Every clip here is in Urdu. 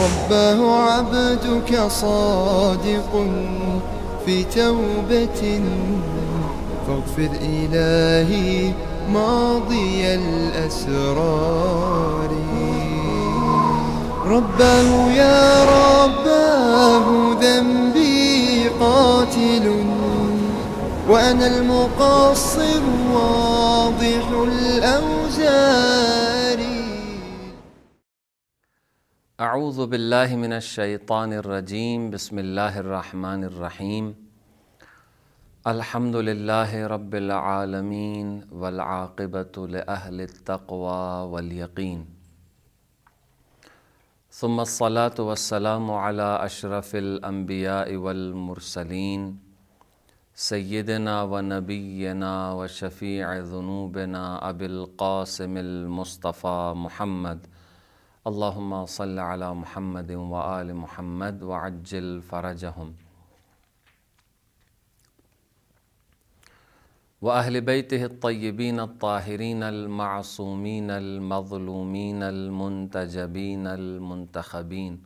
رباه عبدك صادق في توبة، فاغفر إلهي ماضي الأسرار. رباه يا رباه ذنبي قاتل، وأنا المقصر واضح الأوزار. اعوذ باللہ من الشیطان الرجیم، بسم اللہ الرحمن الرحیم۔ الحمد للہ رب العالمین والعاقبۃ لأہل التقوی والیقین، ثم الصلاة والسلام علی اشرف الانبیاء والمرسلین، سیدنا و نبینا و شفیع ذنوبنا ابی القاسم المصطفیٰ محمد، اللہم صل علی محمد و آل محمد وعجل فرجہم، وأہل بیتہ الطیبین الطاہرین المعصومین المظلومین المنتجبین المنتخبین،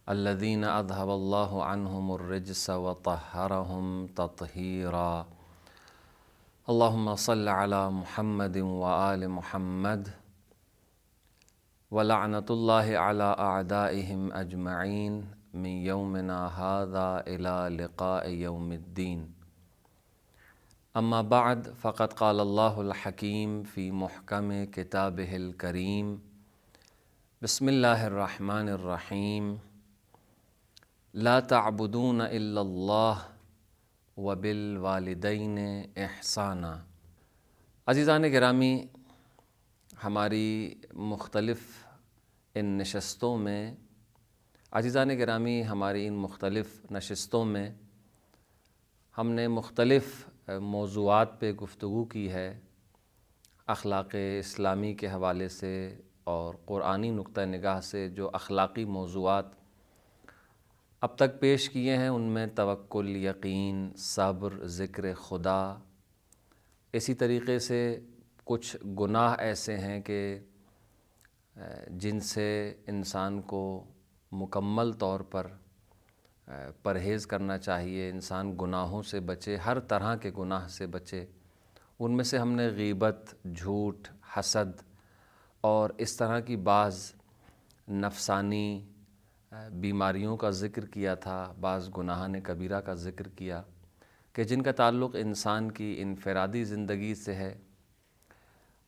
الذین اذہب اللہ عنہم الرجس وطہرہم تطہیرا۔ اللہم صل علی محمد و آل محمد، وَلَعْنَةُ اللَّهِ عَلَىٰ أَعْدَائِهِمْ أَجْمَعِينَ مِنْ يَوْمِنَا هَذَا إِلَىٰ لِقَاءِ يَوْمِ الدِّينِ۔ أما بعد، فقد قال اللہ الحکیم فی محکم کتابہ الکریم، بسم اللہ الرحمن الرحیم، لا تعبدون الا اللہ وبالوالدین احسانا۔ عزیزان گرامی، ہماری مختلف ان نشستوں میں ہماری ان مختلف نشستوں میں ہم نے مختلف موضوعات پہ گفتگو کی ہے، اخلاق اسلامی کے حوالے سے اور قرآنی نقطہ نگاہ سے جو اخلاقی موضوعات اب تک پیش کیے ہیں ان میں توکل، یقین، صبر، ذکر خدا، اسی طریقے سے کچھ گناہ ایسے ہیں کہ جن سے انسان کو مکمل طور پر پرہیز کرنا چاہیے، انسان گناہوں سے بچے، ہر طرح کے گناہ سے بچے۔ ان میں سے ہم نے غیبت، جھوٹ، حسد اور اس طرح کی بعض نفسانی بیماریوں کا ذکر کیا تھا، بعض گناہان کبیرہ کا ذکر کیا کہ جن کا تعلق انسان کی انفرادی زندگی سے ہے،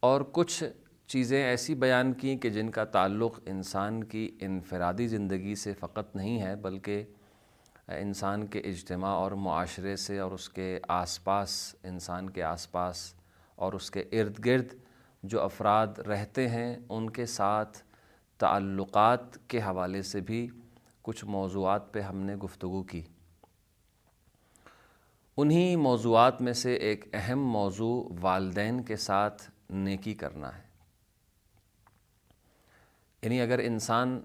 اور کچھ چیزیں ایسی بیان کی کہ جن کا تعلق انسان کی انفرادی زندگی سے فقط نہیں ہے بلکہ انسان کے اجتماع اور معاشرے سے، اور اس کے آس پاس، انسان کے آس پاس اور اس کے ارد گرد جو افراد رہتے ہیں ان کے ساتھ تعلقات کے حوالے سے بھی کچھ موضوعات پہ ہم نے گفتگو کی۔ انہی موضوعات میں سے ایک اہم موضوع والدین کے ساتھ نیکی کرنا ہے۔ یعنی اگر انسان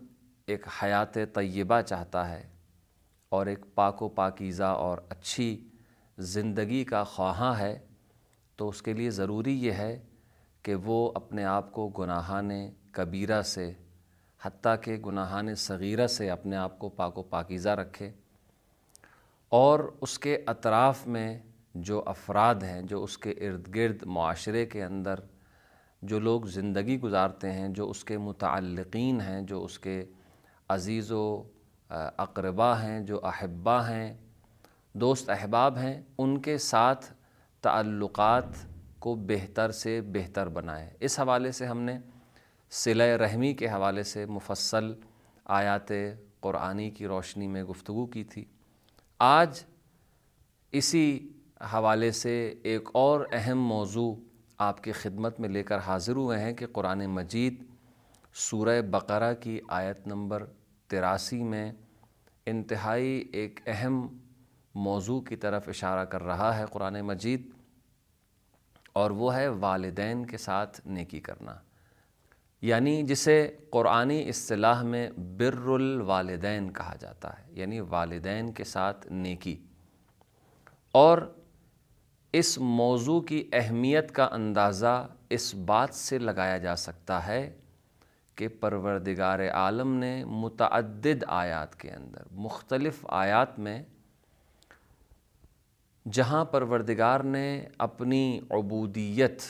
ایک حیات طیبہ چاہتا ہے اور ایک پاک و پاکیزہ اور اچھی زندگی کا خواہاں ہے تو اس کے لیے ضروری یہ ہے کہ وہ اپنے آپ کو گناہان کبیرہ سے، حتیٰ کہ گناہان صغیرہ سے اپنے آپ کو پاک و پاکیزہ رکھے، اور اس کے اطراف میں جو افراد ہیں، جو اس کے ارد گرد معاشرے کے اندر جو لوگ زندگی گزارتے ہیں، جو اس کے متعلقین ہیں، جو اس کے عزیز و اقربا ہیں، جو احبا ہیں، دوست احباب ہیں، ان کے ساتھ تعلقات کو بہتر سے بہتر بنائے۔ اس حوالے سے ہم نے صلہ رحمی کے حوالے سے مفصل آیات قرآنی کی روشنی میں گفتگو کی تھی۔ آج اسی حوالے سے ایک اور اہم موضوع آپ کی خدمت میں لے کر حاضر ہوئے ہیں کہ قرآن مجید سورہ بقرہ کی آیت نمبر 83 میں انتہائی ایک اہم موضوع کی طرف اشارہ کر رہا ہے قرآن مجید، اور وہ ہے والدین کے ساتھ نیکی کرنا، یعنی جسے قرآنی اصطلاح میں بر الوالدین کہا جاتا ہے، یعنی والدین کے ساتھ نیکی۔ اور اس موضوع کی اہمیت کا اندازہ اس بات سے لگایا جا سکتا ہے کہ پروردگار عالم نے متعدد آیات کے اندر، مختلف آیات میں، جہاں پروردگار نے اپنی عبودیت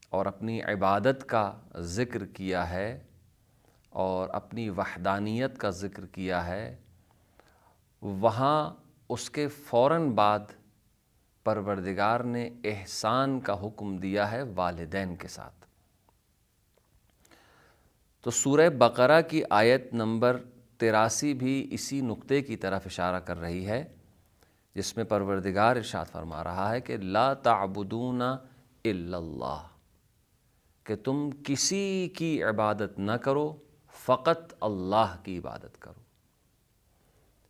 اور اپنی عبادت کا ذکر کیا ہے اور اپنی وحدانیت کا ذکر کیا ہے، وہاں اس کے فوراً بعد پروردگار نے احسان کا حکم دیا ہے والدین کے ساتھ۔ تو سورہ بقرہ کی آیت نمبر 83 بھی اسی نقطے کی طرف اشارہ کر رہی ہے، جس میں پروردگار ارشاد فرما رہا ہے کہ لا تعبدون الا اللہ، کہ تم کسی کی عبادت نہ کرو، فقط اللہ کی عبادت کرو۔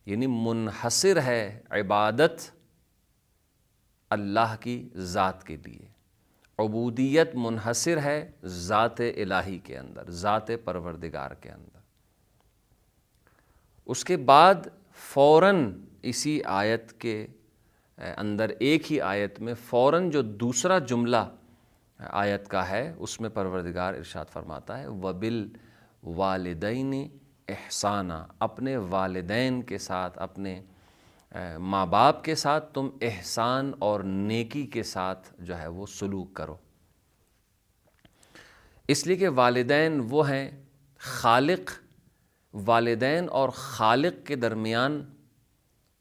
یعنی منحصر ہے عبادت اللہ کی ذات کے لیے، عبودیت منحصر ہے ذات الہی کے اندر، ذات پروردگار کے اندر۔ اس کے بعد فوراً اسی آیت کے اندر، ایک ہی آیت میں فوراً جو دوسرا جملہ آیت کا ہے، اس میں پروردگار ارشاد فرماتا ہے وَبِالْوَالِدَيْنِ احسانًا، اپنے والدین کے ساتھ، اپنے ماں باپ کے ساتھ تم احسان اور نیکی کے ساتھ جو ہے وہ سلوک کرو۔ اس لیے کہ والدین وہ ہیں، خالق، والدین اور خالق کے درمیان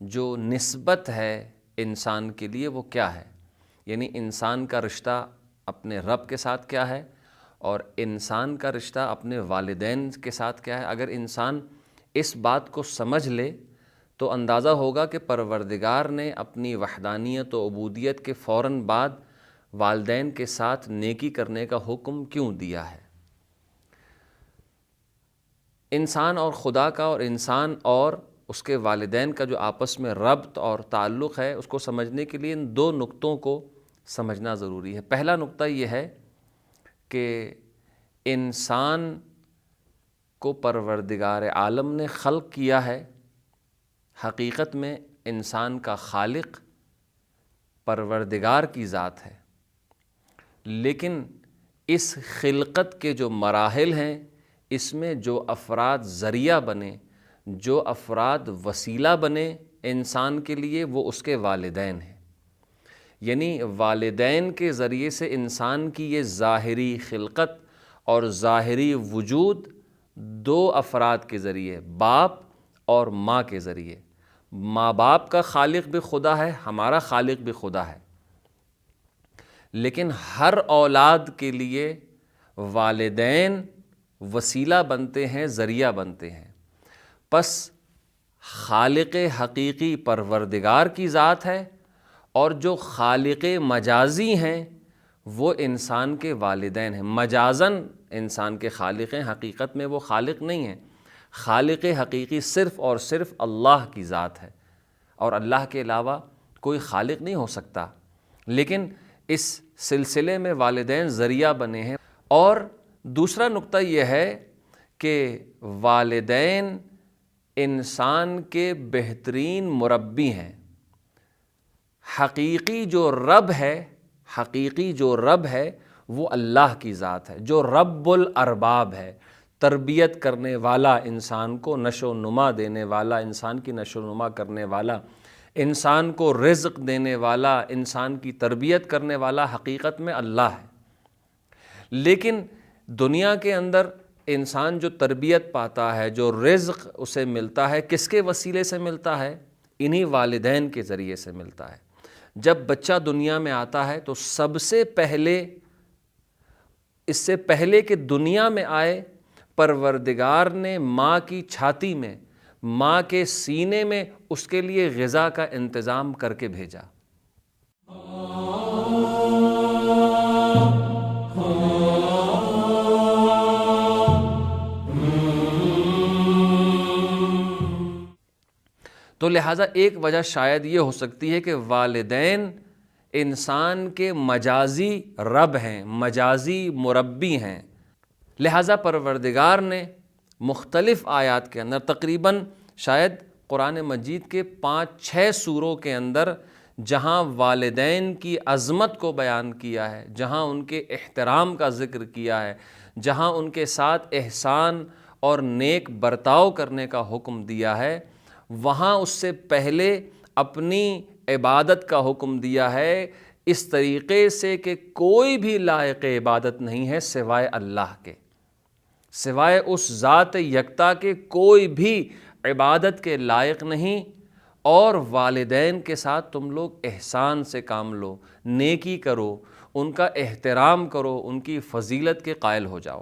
جو نسبت ہے انسان کے لیے وہ کیا ہے؟ یعنی انسان کا رشتہ اپنے رب کے ساتھ کیا ہے اور انسان کا رشتہ اپنے والدین کے ساتھ کیا ہے؟ اگر انسان اس بات کو سمجھ لے تو اندازہ ہوگا کہ پروردگار نے اپنی وحدانیت و عبودیت کے فوراً بعد والدین کے ساتھ نیکی کرنے کا حکم کیوں دیا ہے۔ انسان اور خدا کا، اور انسان اور اس کے والدین کا جو آپس میں ربط اور تعلق ہے، اس کو سمجھنے کے لیے ان دو نقطوں کو سمجھنا ضروری ہے۔ پہلا نقطہ یہ ہے کہ انسان کو پروردگار عالم نے خلق کیا ہے، حقیقت میں انسان کا خالق پروردگار کی ذات ہے، لیکن اس خلقت کے جو مراحل ہیں، اس میں جو افراد ذریعہ بنے، جو افراد وسیلہ بنے انسان کے لیے، وہ اس کے والدین ہیں۔ یعنی والدین کے ذریعے سے انسان کی یہ ظاہری خلقت اور ظاہری وجود دو افراد کے ذریعے، باپ اور ماں کے ذریعے۔ ماں باپ کا خالق بھی خدا ہے، ہمارا خالق بھی خدا ہے، لیکن ہر اولاد کے لیے والدین وسیلہ بنتے ہیں، ذریعہ بنتے ہیں۔ پس خالق حقیقی پروردگار کی ذات ہے، اور جو خالق مجازی ہیں وہ انسان کے والدین ہیں۔ مجازاً انسان کے خالق ہیں، حقیقت میں وہ خالق نہیں ہیں۔ خالق حقیقی صرف اور صرف اللہ کی ذات ہے، اور اللہ کے علاوہ کوئی خالق نہیں ہو سکتا، لیکن اس سلسلے میں والدین ذریعہ بنے ہیں۔ اور دوسرا نقطہ یہ ہے کہ والدین انسان کے بہترین مربی ہیں۔ حقیقی جو رب ہے وہ اللہ کی ذات ہے، جو رب الارباب ہے، تربیت کرنے والا، انسان کو نشو و نما دینے والا، انسان کی نشو و نما کرنے والا، انسان کو رزق دینے والا، انسان کی تربیت کرنے والا حقیقت میں اللہ ہے۔ لیکن دنیا کے اندر انسان جو تربیت پاتا ہے، جو رزق اسے ملتا ہے، کس کے وسیلے سے ملتا ہے؟ انہی والدین کے ذریعے سے ملتا ہے۔ جب بچہ دنیا میں آتا ہے تو سب سے پہلے، اس سے پہلے کہ دنیا میں آئے، پروردگار نے ماں کی چھاتی میں، ماں کے سینے میں اس کے لیے غذا کا انتظام کر کے بھیجا۔ تو لہٰذا ایک وجہ شاید یہ ہو سکتی ہے کہ والدین انسان کے مجازی رب ہیں، مجازی مربی ہیں۔ لہٰذا پروردگار نے مختلف آیات کے اندر، تقریباً شاید قرآن مجید کے 5-6 سوروں کے اندر جہاں والدین کی عظمت کو بیان کیا ہے، جہاں ان کے احترام کا ذکر کیا ہے، جہاں ان کے ساتھ احسان اور نیک برتاؤ کرنے کا حکم دیا ہے، وہاں اس سے پہلے اپنی عبادت کا حکم دیا ہے اس طریقے سے کہ کوئی بھی لائق عبادت نہیں ہے سوائے اللہ کے، سوائے اس ذات یکتا کے کوئی بھی عبادت کے لائق نہیں۔ اور والدین کے ساتھ تم لوگ احسان سے کام لو، نیکی کرو، ان کا احترام کرو، ان کی فضیلت کے قائل ہو جاؤ۔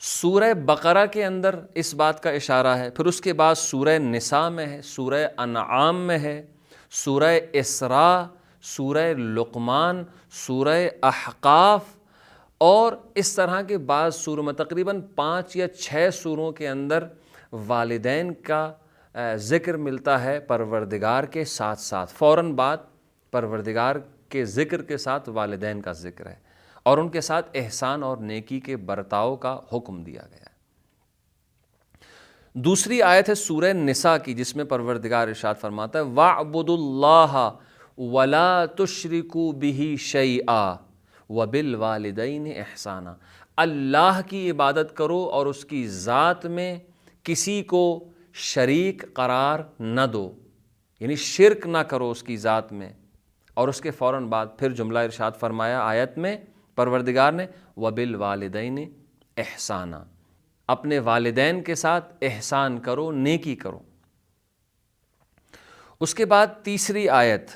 سورہ بقرہ کے اندر اس بات کا اشارہ ہے، پھر اس کے بعد سورہ نساء میں ہے، سورہ انعام میں ہے، سورہ اسراء، سورہ لقمان، سورہ احقاف، اور اس طرح کے بعض سوروں میں تقریباً 5 یا 6 سوروں کے اندر والدین کا ذکر ملتا ہے پروردگار کے ساتھ ساتھ، فوراً بعد پروردگار کے ذکر کے ساتھ والدین کا ذکر ہے، اور ان کے ساتھ احسان اور نیکی کے برتاؤ کا حکم دیا گیا ہے۔ دوسری آیت ہے سورہ نساء کی، جس میں پروردگار ارشاد فرماتا ہے وَاعْبُدُوا اللَّهَ وَلَا تُشْرِكُوا بِهِ شَيْئًا وَبِالْوَالِدَيْنِ إِحْسَانًا، اللہ کی عبادت کرو اور اس کی ذات میں کسی کو شریک قرار نہ دو، یعنی شرک نہ کرو اس کی ذات میں۔ اور اس کے فوراً بعد پھر جملہ ارشاد فرمایا آیت میں پروردگار نے وَبِالْوَالِدَيْنِ إِحْسَانًا، اپنے والدین کے ساتھ احسان کرو، نیکی کرو۔ اس کے بعد تیسری آیت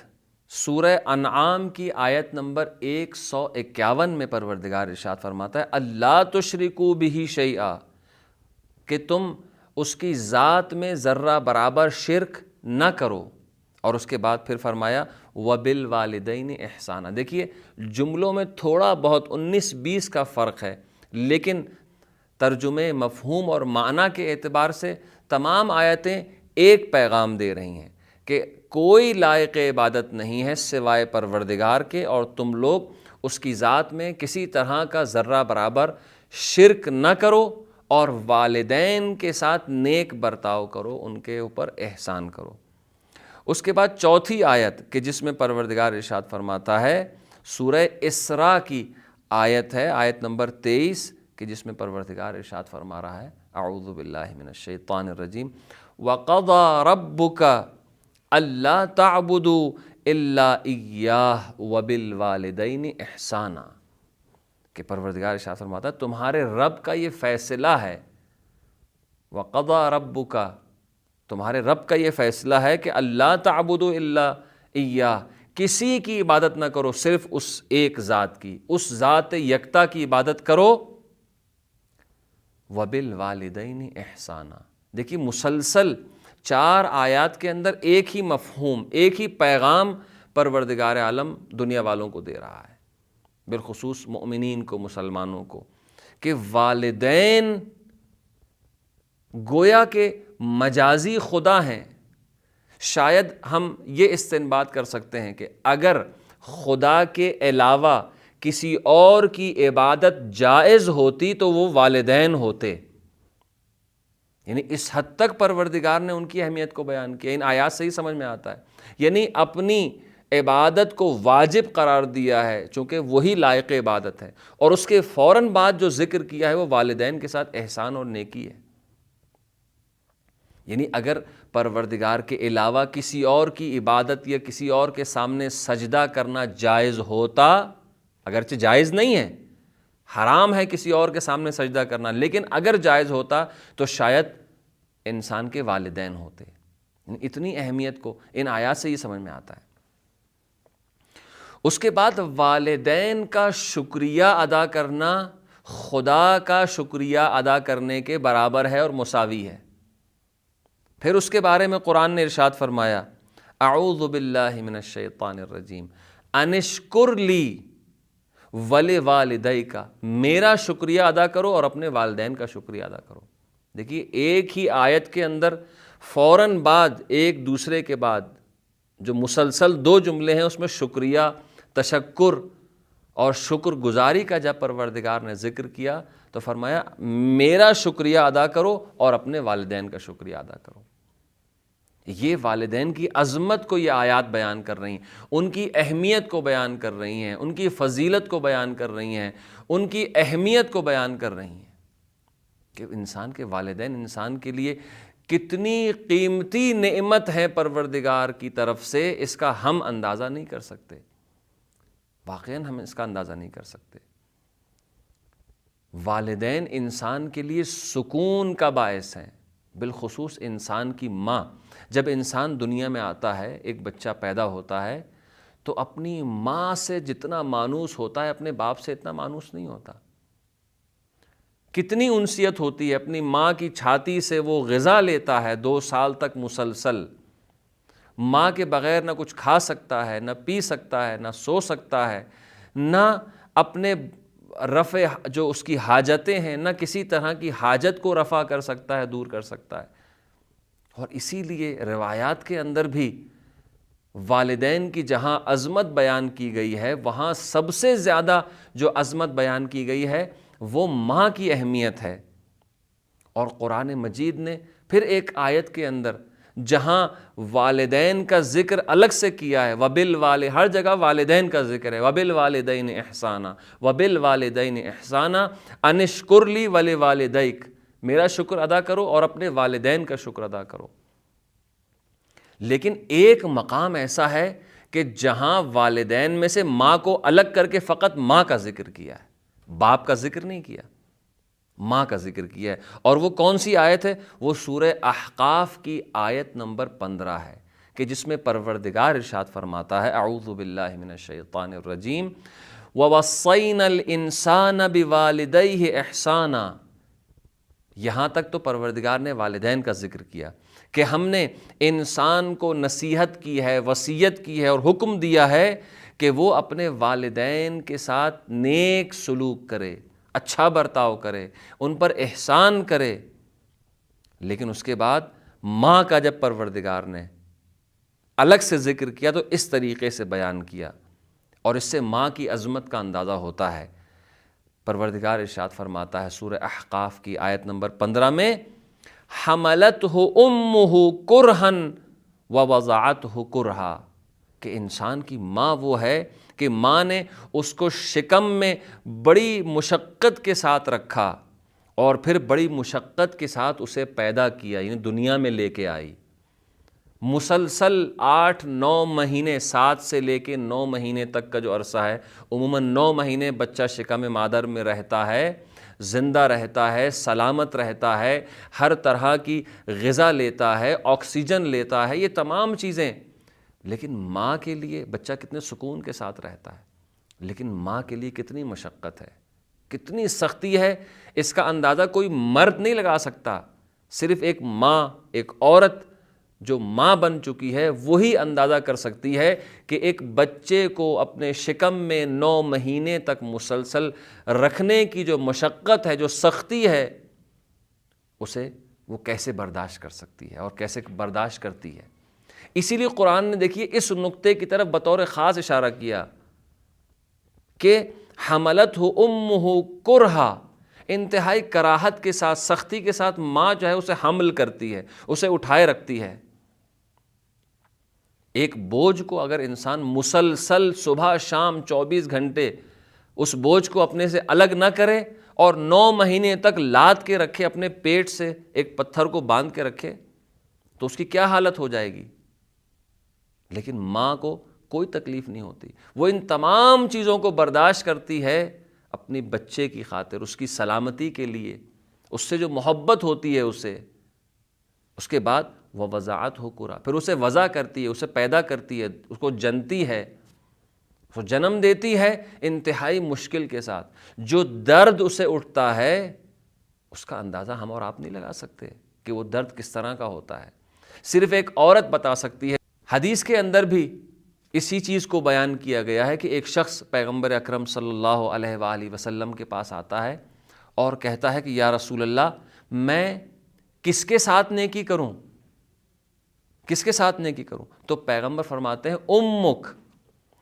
سورہ انعام کی آیت نمبر 151 میں پروردگار ارشاد فرماتا ہے اللہ تشرکوا بہ شیئا، کہ تم اس کی ذات میں ذرہ برابر شرک نہ کرو۔ اور اس کے بعد پھر فرمایا وَبِالْوَالِدَيْنِ إِحْسَانًا۔ دیکھیے جملوں میں تھوڑا بہت 19-20 کا فرق ہے، لیکن ترجمے، مفہوم اور معنی کے اعتبار سے تمام آیتیں ایک پیغام دے رہی ہیں کہ کوئی لائق عبادت نہیں ہے سوائے پروردگار کے، اور تم لوگ اس کی ذات میں کسی طرح کا ذرہ برابر شرک نہ کرو، اور والدین کے ساتھ نیک برتاؤ کرو، ان کے اوپر احسان کرو۔ اس کے بعد چوتھی آیت کہ جس میں پروردگار ارشاد فرماتا ہے سورہ اسراء کی آیت ہے، آیت نمبر 23، کہ جس میں پروردگار ارشاد فرما رہا ہے اعوذ باللہ من الشیطان الرجیم وَقَضَى رَبُّكَ أَلَّا تَعْبُدُوا إِلَّا إِيَّاهُ وَبِالْوَالِدَيْنِ إِحْسَانًا، کہ پروردگار ارشاد فرماتا ہے تمہارے رب کا یہ فیصلہ ہے، وَقَضَى رَبُّكَ، تمہارے رب کا یہ فیصلہ ہے کہ اللہ تعبدوا الا ایاہ، کسی کی عبادت نہ کرو، صرف اس ایک ذات کی، اس ذات یکتا کی عبادت کرو، وَبِالْوَالِدَيْنِ إِحْسَانًا۔ دیکھیے مسلسل 4 آیات کے اندر ایک ہی مفہوم، ایک ہی پیغام پروردگار عالم دنیا والوں کو دے رہا ہے، بالخصوص مؤمنین کو، مسلمانوں کو، کہ والدین گویا کہ مجازی خدا ہیں۔ شاید ہم یہ استنباط کر سکتے ہیں کہ اگر خدا کے علاوہ کسی اور کی عبادت جائز ہوتی تو وہ والدین ہوتے، یعنی اس حد تک پروردگار نے ان کی اہمیت کو بیان کیا۔ ان آیات سے ہی سمجھ میں آتا ہے، یعنی اپنی عبادت کو واجب قرار دیا ہے چونکہ وہی لائق عبادت ہے، اور اس کے فوراً بعد جو ذکر کیا ہے وہ والدین کے ساتھ احسان اور نیکی ہے۔ یعنی اگر پروردگار کے علاوہ کسی اور کی عبادت یا کسی اور کے سامنے سجدہ کرنا جائز ہوتا، اگرچہ جائز نہیں ہے، حرام ہے کسی اور کے سامنے سجدہ کرنا، لیکن اگر جائز ہوتا تو شاید انسان کے والدین ہوتے۔ اتنی اہمیت کو ان آیات سے یہ سمجھ میں آتا ہے۔ اس کے بعد والدین کا شکریہ ادا کرنا خدا کا شکریہ ادا کرنے کے برابر ہے اور مساوی ہے۔ پھر اس کے بارے میں قرآن نے ارشاد فرمایا اعوذ باللہ من الشیطان الرجیم ان اشکر لی ولوالدیک، میرا شکریہ ادا کرو اور اپنے والدین کا شکریہ ادا کرو۔ دیکھیے ایک ہی آیت کے اندر فوراً بعد ایک دوسرے کے بعد جو مسلسل 2 جملے ہیں اس میں شکریہ، تشکر اور شکر گزاری کا جب پروردگار نے ذکر کیا تو فرمایا میرا شکریہ ادا کرو اور اپنے والدین کا شکریہ ادا کرو۔ یہ والدین کی عظمت کو یہ آیات بیان کر رہی ہیں، ان کی اہمیت کو بیان کر رہی ہیں، ان کی فضیلت کو بیان کر رہی ہیں، ان کی اہمیت کو بیان کر رہی ہیں کہ انسان کے والدین انسان کے لیے کتنی قیمتی نعمت ہے پروردگار کی طرف سے، اس کا ہم اندازہ نہیں کر سکتے، واقعاً ہم اس کا اندازہ نہیں کر سکتے۔ والدین انسان کے لیے سکون کا باعث ہیں، بالخصوص انسان کی ماں۔ جب انسان دنیا میں آتا ہے، ایک بچہ پیدا ہوتا ہے، تو اپنی ماں سے جتنا مانوس ہوتا ہے اپنے باپ سے اتنا مانوس نہیں ہوتا۔ کتنی انسیت ہوتی ہے، اپنی ماں کی چھاتی سے وہ غذا لیتا ہے 2 سال تک مسلسل، ماں کے بغیر نہ کچھ کھا سکتا ہے، نہ پی سکتا ہے، نہ سو سکتا ہے، نہ اپنے رفع جو اس کی حاجتیں ہیں، نہ کسی طرح کی حاجت کو رفع کر سکتا ہے، دور کر سکتا ہے۔ اور اسی لیے روایات کے اندر بھی والدین کی جہاں عظمت بیان کی گئی ہے، وہاں سب سے زیادہ جو عظمت بیان کی گئی ہے وہ ماں کی اہمیت ہے۔ اور قرآن مجید نے پھر ایک آیت کے اندر جہاں والدین کا ذکر الگ سے کیا ہے، ہر جگہ والدین کا ذکر ہے، وَبِالْوَالِدَيْنِ إِحْسَانًا وَبِالْوَالِدَيْنِ إِحْسَانًا أَنِ اشْكُرْ لِي وَلِوَالِدَيْكَ، میرا شکر ادا کرو اور اپنے والدین کا شکر ادا کرو۔ لیکن ایک مقام ایسا ہے کہ جہاں والدین میں سے ماں کو الگ کر کے فقط ماں کا ذکر کیا ہے، باپ کا ذکر نہیں کیا، ماں کا ذکر کیا ہے۔ اور وہ کون سی آیت ہے؟ وہ سورہ احقاف کی آیت نمبر 15 ہے، کہ جس میں پروردگار ارشاد فرماتا ہے، اعوذ باللہ من الشیطان الرجیم، وَوَصَّيْنَا الْإِنسَانَ بِوَالِدَيْهِ إِحْسَانًا۔ یہاں تک تو پروردگار نے والدین کا ذکر کیا کہ ہم نے انسان کو نصیحت کی ہے، وصیت کی ہے اور حکم دیا ہے کہ وہ اپنے والدین کے ساتھ نیک سلوک کرے، اچھا برتاؤ کرے، ان پر احسان کرے۔ لیکن اس کے بعد ماں کا جب پروردگار نے الگ سے ذکر کیا تو اس طریقے سے بیان کیا، اور اس سے ماں کی عظمت کا اندازہ ہوتا ہے۔ پروردگار ارشاد فرماتا ہے سورہ احقاف کی آیت نمبر 15 میں، حملتہ امہ کرہا ووضعتہ کرہا، کہ انسان کی ماں وہ ہے کہ ماں نے اس کو شکم میں بڑی مشقت کے ساتھ رکھا اور پھر بڑی مشقت کے ساتھ اسے پیدا کیا، یعنی دنیا میں لے کے آئی۔ مسلسل 8-9 مہینے، 7 سے لے کے 9 مہینے تک کا جو عرصہ ہے، عموماً 9 مہینے بچہ شکم مادر میں رہتا ہے، زندہ رہتا ہے، سلامت رہتا ہے، ہر طرح کی غذا لیتا ہے، آکسیجن لیتا ہے، یہ تمام چیزیں۔ لیکن ماں کے لیے بچہ کتنے سکون کے ساتھ رہتا ہے، لیکن ماں کے لیے کتنی مشقت ہے، کتنی سختی ہے، اس کا اندازہ کوئی مرد نہیں لگا سکتا۔ صرف ایک ماں، ایک عورت جو ماں بن چکی ہے وہی اندازہ کر سکتی ہے کہ ایک بچے کو اپنے شکم میں 9 مہینے تک مسلسل رکھنے کی جو مشقت ہے، جو سختی ہے، اسے وہ کیسے برداشت کر سکتی ہے اور کیسے برداشت کرتی ہے۔ اسی لیے قرآن نے دیکھیے اس نقطے کی طرف بطور خاص اشارہ کیا کہ حملتہ امہ کرہا، انتہائی کراہت کے ساتھ، سختی کے ساتھ ماں جو ہے اسے حمل کرتی ہے، اسے اٹھائے رکھتی ہے۔ ایک بوجھ کو اگر انسان مسلسل صبح شام 24 گھنٹے اس بوجھ کو اپنے سے الگ نہ کرے اور 9 مہینے تک لاد کے رکھے، اپنے پیٹ سے ایک پتھر کو باندھ کے رکھے، تو اس کی کیا حالت ہو جائے گی۔ لیکن ماں کو کوئی تکلیف نہیں ہوتی، وہ ان تمام چیزوں کو برداشت کرتی ہے اپنی بچے کی خاطر، اس کی سلامتی کے لیے، اس سے جو محبت ہوتی ہے اسے۔ اس کے بعد وہ وضعت ہو کرا، پھر اسے وضع کرتی ہے، اسے پیدا کرتی ہے، اس کو جنتی ہے، اس کو جنم دیتی ہے انتہائی مشکل کے ساتھ۔ جو درد اسے اٹھتا ہے اس کا اندازہ ہم اور آپ نہیں لگا سکتے کہ وہ درد کس طرح کا ہوتا ہے، صرف ایک عورت بتا سکتی ہے۔ حدیث کے اندر بھی اسی چیز کو بیان کیا گیا ہے کہ ایک شخص پیغمبر اکرم صلی اللہ علیہ وآلہ وسلم کے پاس آتا ہے اور کہتا ہے کہ یا رسول اللہ، میں کس کے ساتھ نیکی کروں، کس کے ساتھ نیکی کروں؟ تو پیغمبر فرماتے ہیں امک،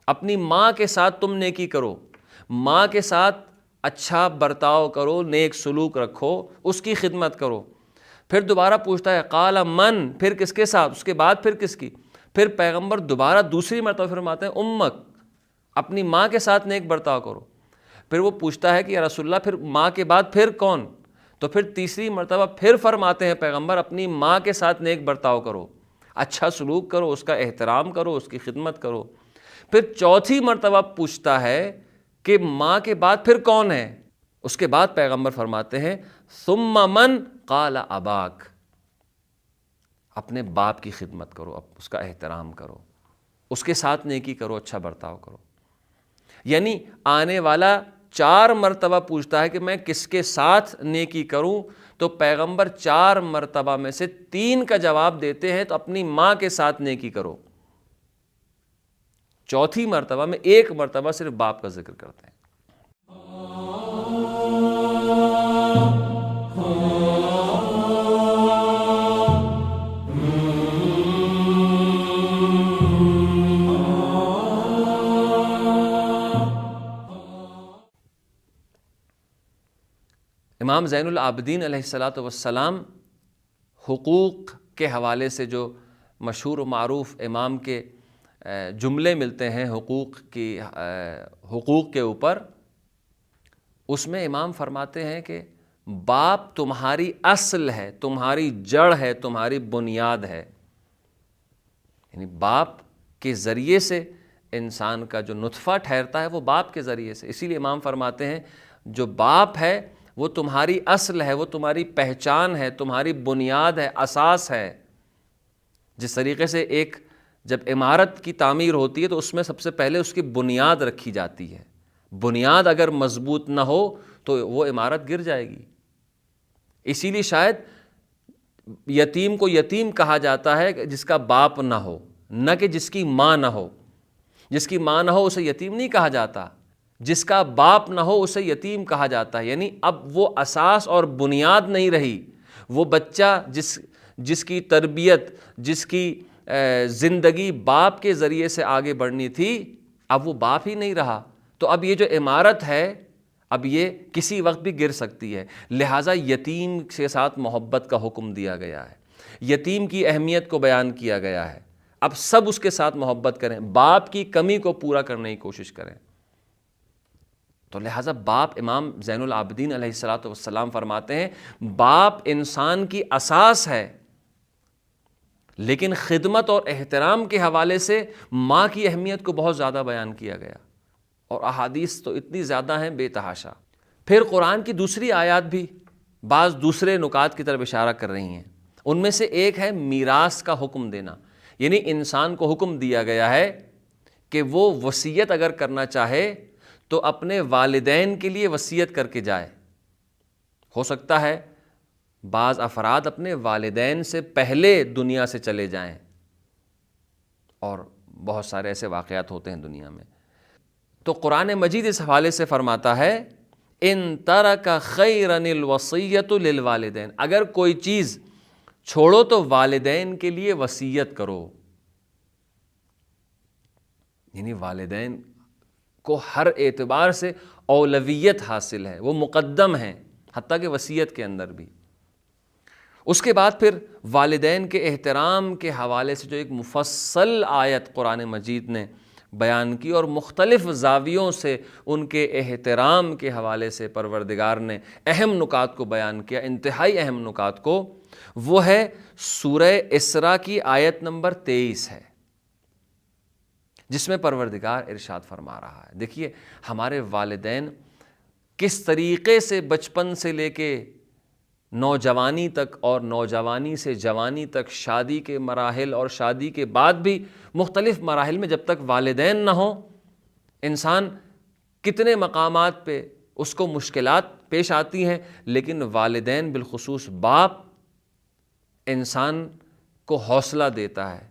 اپنی ماں کے ساتھ تم نیکی کرو، ماں کے ساتھ اچھا برتاؤ کرو، نیک سلوک رکھو، اس کی خدمت کرو۔ پھر دوبارہ پوچھتا ہے قال من، پھر کس کے ساتھ، اس کے بعد پھر کس کی، پھر پیغمبر دوبارہ دوسری مرتبہ فرماتے ہیں امک، اپنی ماں کے ساتھ نیک برتاؤ کرو۔ پھر وہ پوچھتا ہے کہ یا رسول اللہ پھر ماں کے بعد پھر کون؟ تو پھر تیسری مرتبہ پھر فرماتے ہیں پیغمبر اپنی ماں کے ساتھ نیک برتاؤ کرو، اچھا سلوک کرو، اس کا احترام کرو، اس کی خدمت کرو۔ پھر چوتھی مرتبہ پوچھتا ہے کہ ماں کے بعد پھر کون ہے؟ اس کے بعد پیغمبر فرماتے ہیں ثم من، قال اباک، اپنے باپ کی خدمت کرو، اس کا احترام کرو، اس کے ساتھ نیکی کرو، اچھا برتاؤ کرو۔ یعنی آنے والا 4 مرتبہ پوچھتا ہے کہ میں کس کے ساتھ نیکی کروں، تو پیغمبر 4 مرتبہ میں سے 3 کا جواب دیتے ہیں تو اپنی ماں کے ساتھ نیکی کرو۔ چوتھی مرتبہ میں 1 مرتبہ صرف باپ کا ذکر کرتے ہیں۔ امام زین العابدین علیہ الصلاۃ والسلام حقوق کے حوالے سے جو مشہور و معروف امام کے جملے ملتے ہیں حقوق کے اوپر، اس میں امام فرماتے ہیں کہ باپ تمہاری اصل ہے، تمہاری جڑ ہے، تمہاری بنیاد ہے۔ یعنی باپ کے ذریعے سے انسان کا جو نطفہ ٹھہرتا ہے وہ باپ کے ذریعے سے، اسی لیے امام فرماتے ہیں جو باپ ہے وہ تمہاری اصل ہے، وہ تمہاری پہچان ہے، تمہاری بنیاد ہے، اساس ہے۔ جس طریقے سے ایک جب عمارت کی تعمیر ہوتی ہے تو اس میں سب سے پہلے اس کی بنیاد رکھی جاتی ہے، بنیاد اگر مضبوط نہ ہو تو وہ عمارت گر جائے گی۔ اسی لیے شاید یتیم کو یتیم کہا جاتا ہے جس کا باپ نہ ہو، نہ کہ جس کی ماں نہ ہو۔ جس کی ماں نہ ہو اسے یتیم نہیں کہا جاتا، جس کا باپ نہ ہو اسے یتیم کہا جاتا ہے۔ یعنی اب وہ اساس اور بنیاد نہیں رہی، وہ بچہ جس کی تربیت، جس کی زندگی باپ کے ذریعے سے آگے بڑھنی تھی، اب وہ باپ ہی نہیں رہا، تو اب یہ جو عمارت ہے اب یہ کسی وقت بھی گر سکتی ہے۔ لہٰذا یتیم کے ساتھ محبت کا حکم دیا گیا ہے، یتیم کی اہمیت کو بیان کیا گیا ہے۔ اب سب اس کے ساتھ محبت کریں، باپ کی کمی کو پورا کرنے کی کوشش کریں۔ تو لہٰذا باپ، امام زین العابدین علیہ الصلاۃ والسلام فرماتے ہیں باپ انسان کی اساس ہے، لیکن خدمت اور احترام کے حوالے سے ماں کی اہمیت کو بہت زیادہ بیان کیا گیا، اور احادیث تو اتنی زیادہ ہیں بے تحاشا۔ پھر قرآن کی دوسری آیات بھی بعض دوسرے نکات کی طرف اشارہ کر رہی ہیں، ان میں سے ایک ہے میراث کا حکم دینا۔ یعنی انسان کو حکم دیا گیا ہے کہ وہ وصیت اگر کرنا چاہے تو اپنے والدین کے لیے وصیت کر کے جائے۔ ہو سکتا ہے بعض افراد اپنے والدین سے پہلے دنیا سے چلے جائیں، اور بہت سارے ایسے واقعات ہوتے ہیں دنیا میں۔ تو قرآن مجید اس حوالے سے فرماتا ہے ان ترک خیرا الوصیۃ للوالدین، اگر کوئی چیز چھوڑو تو والدین کے لیے وصیت کرو۔ یعنی والدین کو ہر اعتبار سے اولویت حاصل ہے، وہ مقدم ہیں، حتیٰ کہ وصیت کے اندر بھی۔ اس کے بعد پھر والدین کے احترام کے حوالے سے جو ایک مفصل آیت قرآن مجید نے بیان کی، اور مختلف زاویوں سے ان کے احترام کے حوالے سے پروردگار نے اہم نکات کو بیان کیا، انتہائی اہم نکات کو، وہ ہے سورہ اسراء کی آیت نمبر 23 ہے، جس میں پروردگار ارشاد فرما رہا ہے۔ دیکھیے ہمارے والدین کس طریقے سے بچپن سے لے کے نوجوانی تک، اور نوجوانی سے جوانی تک، شادی کے مراحل اور شادی کے بعد بھی مختلف مراحل میں جب تک والدین نہ ہوں، انسان کتنے مقامات پہ اس کو مشکلات پیش آتی ہیں، لیکن والدین بالخصوص باپ انسان کو حوصلہ دیتا ہے۔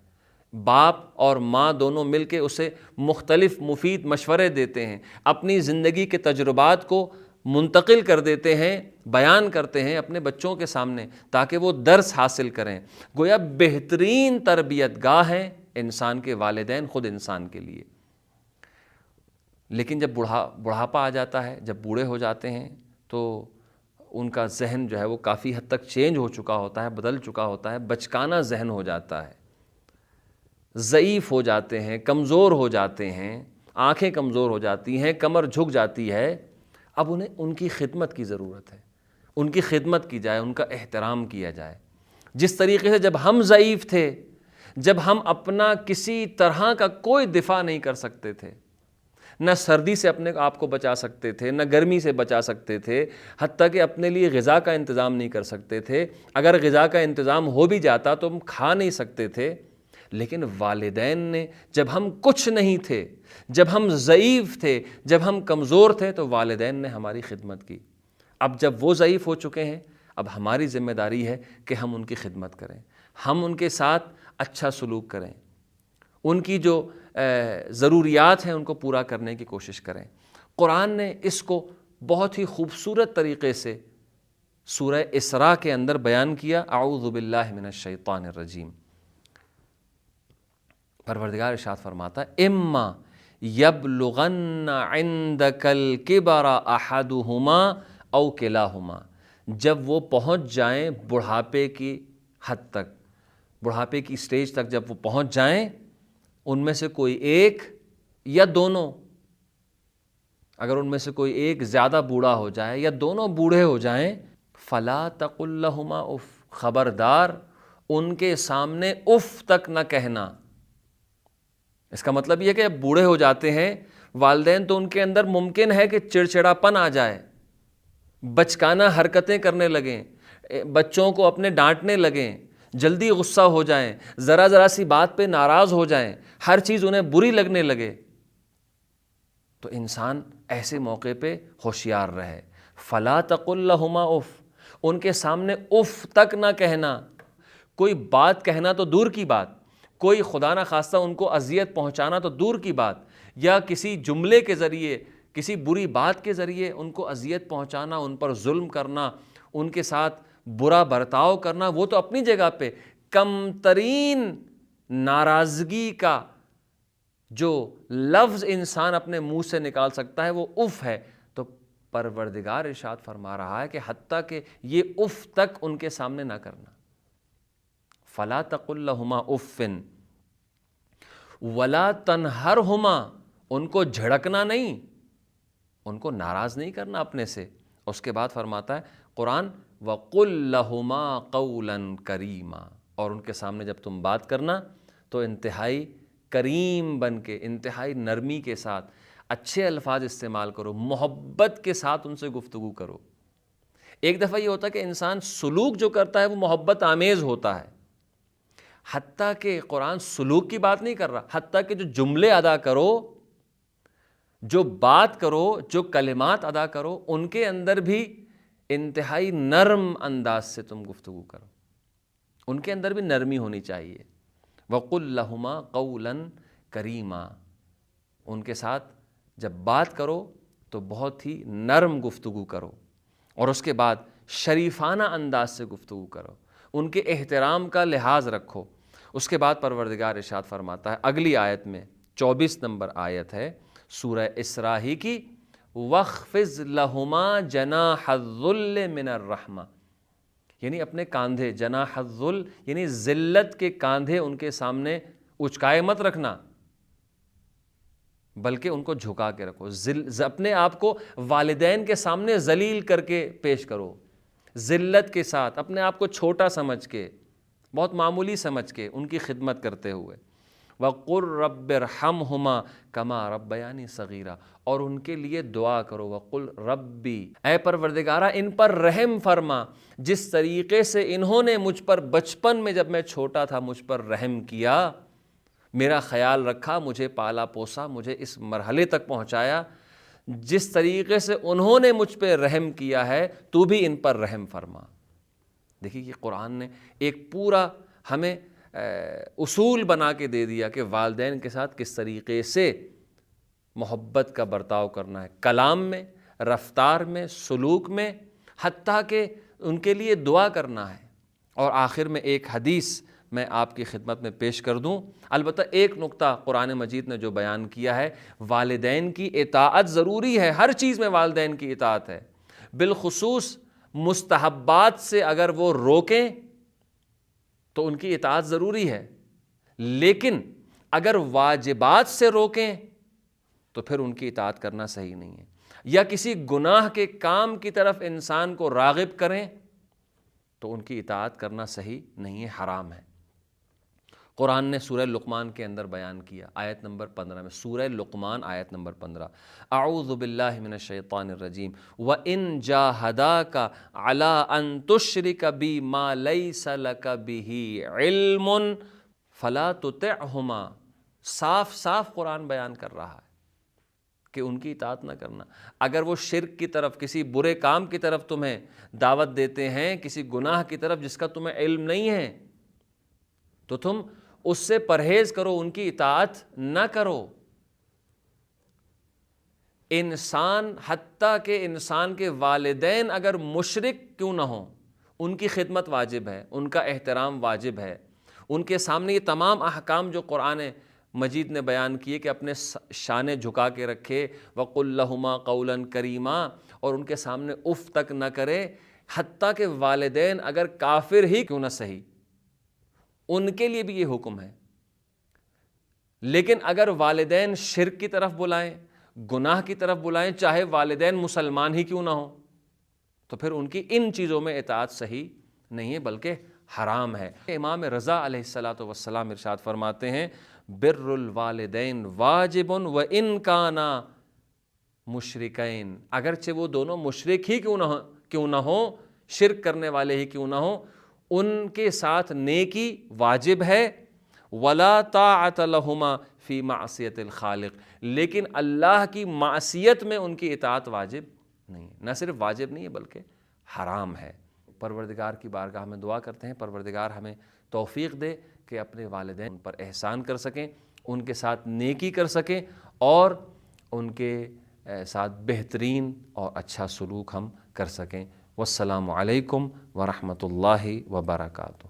باپ اور ماں دونوں مل کے اسے مختلف مفید مشورے دیتے ہیں، اپنی زندگی کے تجربات کو منتقل کر دیتے ہیں، بیان کرتے ہیں اپنے بچوں کے سامنے تاکہ وہ درس حاصل کریں۔ گویا بہترین تربیت گاہ ہیں انسان کے والدین خود انسان کے لیے۔ لیکن جب بڑھاپا آ جاتا ہے، جب بوڑھے ہو جاتے ہیں، تو ان کا ذہن جو ہے وہ کافی حد تک چینج ہو چکا ہوتا ہے، بدل چکا ہوتا ہے، بچکانا ذہن ہو جاتا ہے، ضعیف ہو جاتے ہیں، کمزور ہو جاتے ہیں، آنکھیں کمزور ہو جاتی ہیں، کمر جھک جاتی ہے۔ اب انہیں ان کی خدمت کی ضرورت ہے، ان کی خدمت کی جائے، ان کا احترام کیا جائے۔ جس طریقے سے جب ہم ضعیف تھے، جب ہم اپنا کسی طرح کا کوئی دفاع نہیں کر سکتے تھے، نہ سردی سے اپنے آپ کو بچا سکتے تھے، نہ گرمی سے بچا سکتے تھے، حتیٰ کہ اپنے لیے غذا کا انتظام نہیں کر سکتے تھے، اگر غذا کا انتظام ہو بھی جاتا تو ہم کھا نہیں سکتے تھے، لیکن والدین نے جب ہم کچھ نہیں تھے، جب ہم ضعیف تھے، جب ہم کمزور تھے، تو والدین نے ہماری خدمت کی۔ اب جب وہ ضعیف ہو چکے ہیں، اب ہماری ذمہ داری ہے کہ ہم ان کی خدمت کریں، ہم ان کے ساتھ اچھا سلوک کریں، ان کی جو ضروریات ہیں ان کو پورا کرنے کی کوشش کریں۔ قرآن نے اس کو بہت ہی خوبصورت طریقے سے سورہ اسراء کے اندر بیان کیا۔ اعوذ باللہ من الشیطان الرجیم۔ پروردگار ارشاد فرماتا ہے اما یبلغن عندک الکبر احدہما او کلاہما، جب وہ پہنچ جائیں بڑھاپے کی حد تک، بڑھاپے کی سٹیج تک جب وہ پہنچ جائیں، ان میں سے کوئی ایک یا دونوں، اگر ان میں سے کوئی ایک زیادہ بوڑھا ہو جائے یا دونوں بوڑھے ہو جائیں، فلا تقل لہما اف، خبردار ان کے سامنے اف تک نہ کہنا۔ اس کا مطلب یہ کہ جب بوڑھے ہو جاتے ہیں والدین تو ان کے اندر ممکن ہے کہ چڑچڑاپن آ جائے، بچکانہ حرکتیں کرنے لگیں، بچوں کو اپنے ڈانٹنے لگیں، جلدی غصہ ہو جائیں، ذرا سی بات پہ ناراض ہو جائیں، ہر چیز انہیں بری لگنے لگے، تو انسان ایسے موقع پہ ہوشیار رہے۔ فلا تقل لہما اف، ان کے سامنے اف تک نہ کہنا۔ کوئی بات کہنا تو دور کی بات، کوئی خدا نہ خواستہ ان کو اذیت پہنچانا تو دور کی بات، یا کسی جملے کے ذریعے، کسی بری بات کے ذریعے ان کو اذیت پہنچانا، ان پر ظلم کرنا، ان کے ساتھ برا برتاؤ کرنا، وہ تو اپنی جگہ پہ کم ترین ناراضگی کا جو لفظ انسان اپنے منہ سے نکال سکتا ہے وہ اف ہے۔ تو پروردگار ارشاد فرما رہا ہے کہ حتیٰ کہ یہ اف تک ان کے سامنے نہ کرنا۔ فلا تقل لہما اف ولا تنہرہما، ان کو جھڑکنا نہیں، ان کو ناراض نہیں کرنا اپنے سے۔ اس کے بعد فرماتا ہے قرآن وَقُلْ لَهُمَا قَوْلًا كَرِيمًا، اور ان کے سامنے جب تم بات کرنا تو انتہائی کریم بن کے، انتہائی نرمی کے ساتھ اچھے الفاظ استعمال کرو، محبت کے ساتھ ان سے گفتگو کرو۔ ایک دفعہ یہ ہوتا ہے کہ انسان سلوک جو کرتا ہے وہ محبت آمیز ہوتا ہے، حتیٰ کہ قرآن سلوک کی بات نہیں کر رہا، حتیٰ کہ جو جملے ادا کرو، جو بات کرو، جو کلمات ادا کرو، ان کے اندر بھی انتہائی نرم انداز سے تم گفتگو کرو، ان کے اندر بھی نرمی ہونی چاہیے۔ وَقُلْ لَهُمَا قَوْلًا كَرِيمًا، ان کے ساتھ جب بات کرو تو بہت ہی نرم گفتگو کرو، اور اس کے بعد شریفانہ انداز سے گفتگو کرو، ان کے احترام کا لحاظ رکھو۔ اس کے بعد پروردگار ارشاد فرماتا ہے اگلی آیت میں، 24 نمبر آیت ہے سورہ اسراء ہی کی، وَاخْفِضْ لَهُمَا جَنَاحَ الذُّلِّ مِنَ الرَّحْمَةِ، یعنی اپنے کاندھے، جناح الذل یعنی ذلت کے کاندھے ان کے سامنے اچکائے مت رکھنا، بلکہ ان کو جھکا کے رکھو، اپنے آپ کو والدین کے سامنے ذلیل کر کے پیش کرو، ذلت کے ساتھ اپنے آپ کو چھوٹا سمجھ کے، بہت معمولی سمجھ کے ان کی خدمت کرتے ہوئے۔ وَقُلْ رَبِّ ارْحَمْهُمَا كَمَا رَبَّيَانِي صَغِيرًا، اور ان کے لیے دعا کرو، وَقُلْ رَبِّ، اے پروردگارہ ان پر رحم فرما، جس طریقے سے انہوں نے مجھ پر بچپن میں جب میں چھوٹا تھا مجھ پر رحم کیا، میرا خیال رکھا، مجھے پالا پوسا، مجھے اس مرحلے تک پہنچایا، جس طریقے سے انہوں نے مجھ پہ رحم کیا ہے تو بھی ان پر رحم فرما۔ دیکھیے کہ قرآن نے ایک پورا ہمیں اصول بنا کے دے دیا کہ والدین کے ساتھ کس طریقے سے محبت کا برتاؤ کرنا ہے، کلام میں، رفتار میں، سلوک میں، حتیٰ کہ ان کے لیے دعا کرنا ہے۔ اور آخر میں ایک حدیث میں آپ کی خدمت میں پیش کر دوں۔ البتہ ایک نقطہ قرآن مجید نے جو بیان کیا ہے، والدین کی اطاعت ضروری ہے، ہر چیز میں والدین کی اطاعت ہے، بالخصوص مستحبات سے اگر وہ روکیں تو ان کی اطاعت ضروری ہے، لیکن اگر واجبات سے روکیں تو پھر ان کی اطاعت کرنا صحیح نہیں ہے، یا کسی گناہ کے کام کی طرف انسان کو راغب کریں تو ان کی اطاعت کرنا صحیح نہیں ہے، حرام ہے۔ قرآن نے سورہ لقمان کے اندر بیان کیا، آیت نمبر 15 میں، سورہ لقمان آیت نمبر 15، اعوذ باللہ من الشیطان الرجیم وَإِن جَاهَدَاكَ عَلَىٰ أَن تُشْرِكَ بِي مَا لَيْسَ لَكَ بِهِ عِلْمٌ فَلَا تُطِعْهُمَا۔ صاف صاف قرآن بیان کر رہا ہے کہ ان کی اطاعت نہ کرنا۔ اگر وہ شرک کی طرف، کسی برے کام کی طرف تمہیں دعوت دیتے ہیں، کسی گناہ کی طرف جس کا تمہیں علم نہیں ہے، تو تم اس سے پرہیز کرو، ان کی اطاعت نہ کرو۔ انسان، حتیٰ کہ انسان کے والدین اگر مشرک کیوں نہ ہوں، ان کی خدمت واجب ہے، ان کا احترام واجب ہے، ان کے سامنے یہ تمام احکام جو قرآن مجید نے بیان کیے کہ اپنے شانے جھکا کے رکھے، وَقُلْ لَهُمَا قَوْلًا كَرِيمًا، اور ان کے سامنے اف تک نہ کرے، حتیٰ کہ والدین اگر کافر ہی کیوں نہ صحیح، ان کے لیے بھی یہ حکم ہے۔ لیکن اگر والدین شرک کی طرف بلائیں، گناہ کی طرف بلائیں، چاہے والدین مسلمان ہی کیوں نہ ہوں، تو پھر ان کی ان چیزوں میں اطاعت صحیح نہیں ہے بلکہ حرام ہے۔ امام رضا علیہ السلام ارشاد فرماتے ہیں، بر الوالدین واجب وَإِن كَانَا مشرکین، اگرچہ وہ دونوں مشرک ہی کیوں نہ ہوں، شرک کرنے والے ہی کیوں نہ ہوں، ان کے ساتھ نیکی واجب ہے۔ وَلَا طَاعَةَ لَهُمَا فِي مَعْصِيَةِ الْخَالِقِ، لیکن اللہ کی معصیت میں ان کی اطاعت واجب نہیں ہے، نہ صرف واجب نہیں ہے بلکہ حرام ہے۔ پروردگار کی بارگاہ میں دعا کرتے ہیں، پروردگار ہمیں توفیق دے کہ اپنے والدین پر احسان کر سکیں، ان کے ساتھ نیکی کر سکیں، اور ان کے ساتھ بہترین اور اچھا سلوک ہم کر سکیں۔ والسلام علیکم ورحمۃ اللہ وبرکاتہ۔